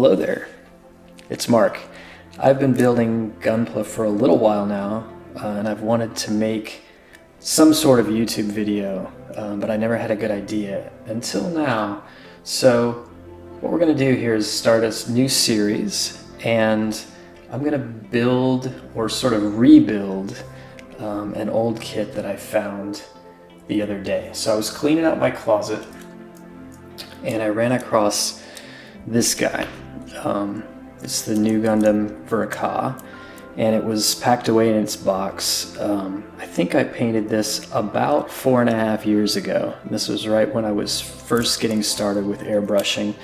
Hello there, it's Mark. I've been building Gunpla for a little while now, and I've wanted to make some sort of YouTube video, but I never had a good idea until now. So what we're going to do here is start a new series, and I'm going to build or sort of rebuild an old kit that I found the other day. So I was cleaning out my closet and I ran across this guy. It's the Nu Gundam ver.Ka, and it was packed away in its box. I think I painted this about 4.5 years ago. This was right when I was first getting started with airbrushing.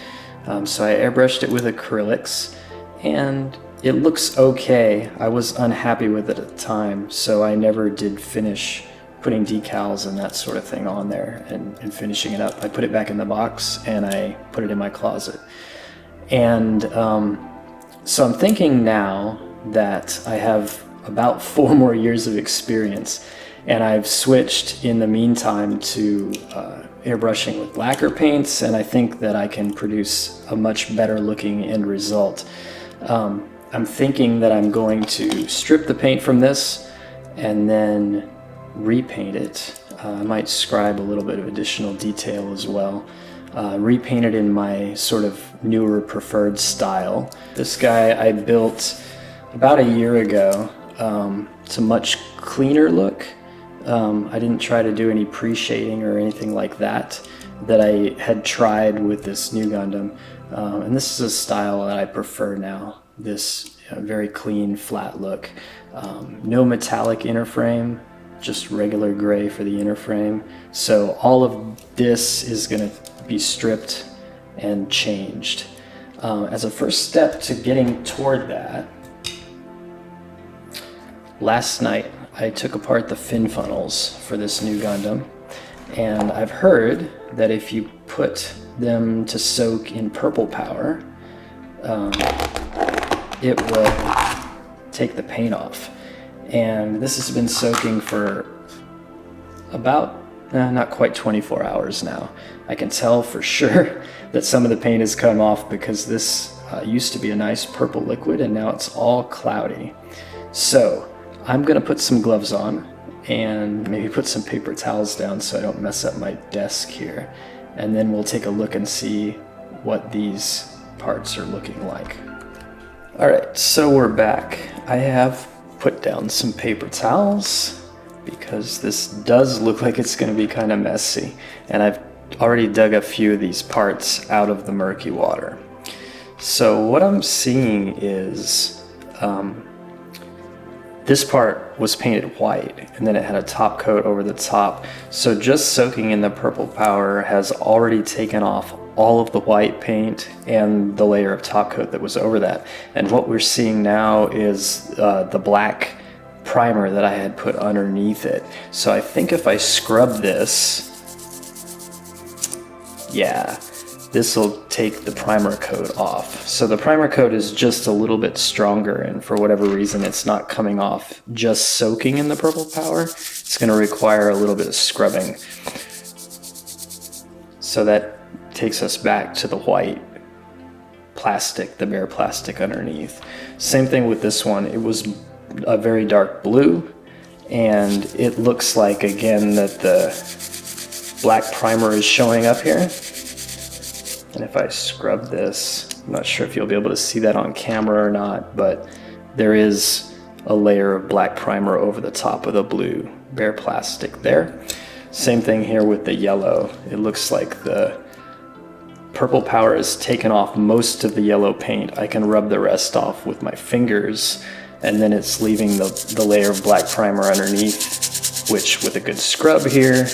So I airbrushed it with acrylics, and it looks okay. I was unhappy with it at the time, so I never did finish putting decals and that sort of thing on there and finishing it up. I put it back in the box and I put it in my closet. And so I'm thinking now that I have about 4 more years of experience, and I've switched in the meantime to airbrushing with lacquer paints, and I think that I can produce a much better looking end result. I'm thinking that I'm going to strip the paint from this and then repaint it. I might scribe a little bit of additional detail as well. Repaint it in my sort of newer preferred style. This guy I built about a year ago. It's a much cleaner look. I didn't try to do any pre-shading or anything like that I had tried with this Nu Gundam. And this is a style that I prefer now. This very clean, flat look. No metallic inner frame, just regular gray for the inner frame. So all of this is going to be stripped and changed. As a first step to getting toward that, last night I took apart the fin funnels for this Nu Gundam, and I've heard that if you put them to soak in purple powder, it will take the paint off. And this has been soaking for about not quite 24 hours now. I can tell for sure that some of the paint has come off because this used to be a nice purple liquid and now it's all cloudy. So I'm gonna put some gloves on and maybe put some paper towels down so I don't mess up my desk here. And then we'll take a look and see what these parts are looking like. All right, so we're back. I have put down some paper towels because this does look like it's going to be kind of messy, and I've already dug a few of these parts out of the murky water. So what I'm seeing is this part was painted white and then it had a top coat over the top. So just soaking in the purple powder has already taken off all of the white paint and the layer of top coat that was over that. And what we're seeing now is the black primer that I had put underneath it. So I think if I scrub this, yeah, this will take the primer coat off. So the primer coat is just a little bit stronger, and for whatever reason it's not coming off just soaking in the purple powder. It's going to require a little bit of scrubbing. So that takes us back to the white plastic, the bare plastic underneath. Same thing with this one. It was a very dark blue, and it looks like again that the black primer is showing up here. And if I scrub this, I'm not sure if you'll be able to see that on camera or not, but there is a layer of black primer over the top of the blue bare plastic there. Same thing here with the yellow. It looks like the purple powder has taken off most of the yellow paint. I can rub the rest off with my fingers, and then it's leaving the layer of black primer underneath, which with a good scrub here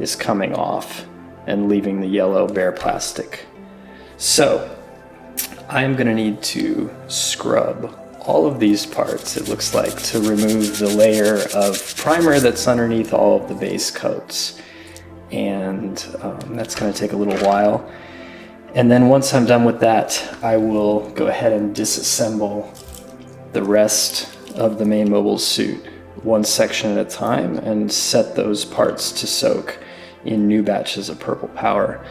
is coming off and leaving the yellow bare plastic. So I'm gonna need to scrub all of these parts, it looks like, to remove the layer of primer that's underneath all of the base coats. And that's gonna take a little while. And then once I'm done with that, I will go ahead and disassemble the rest of the main mobile suit one section at a time and set those parts to soak in new batches of purple powder.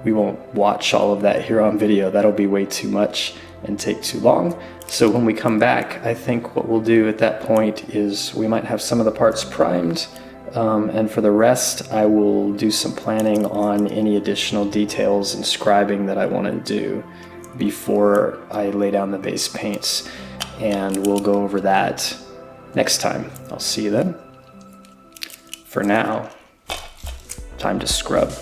we won't watch all of that here on video. That'll be way too much and take too long. So when we come back, I think what we'll do at that point is we might have some of the parts primed, and for the rest, I will do some planning on any additional details and scribing that I want to do before I lay down the base paints, and we'll go over that next time. I'll see you then. For now, time to scrub.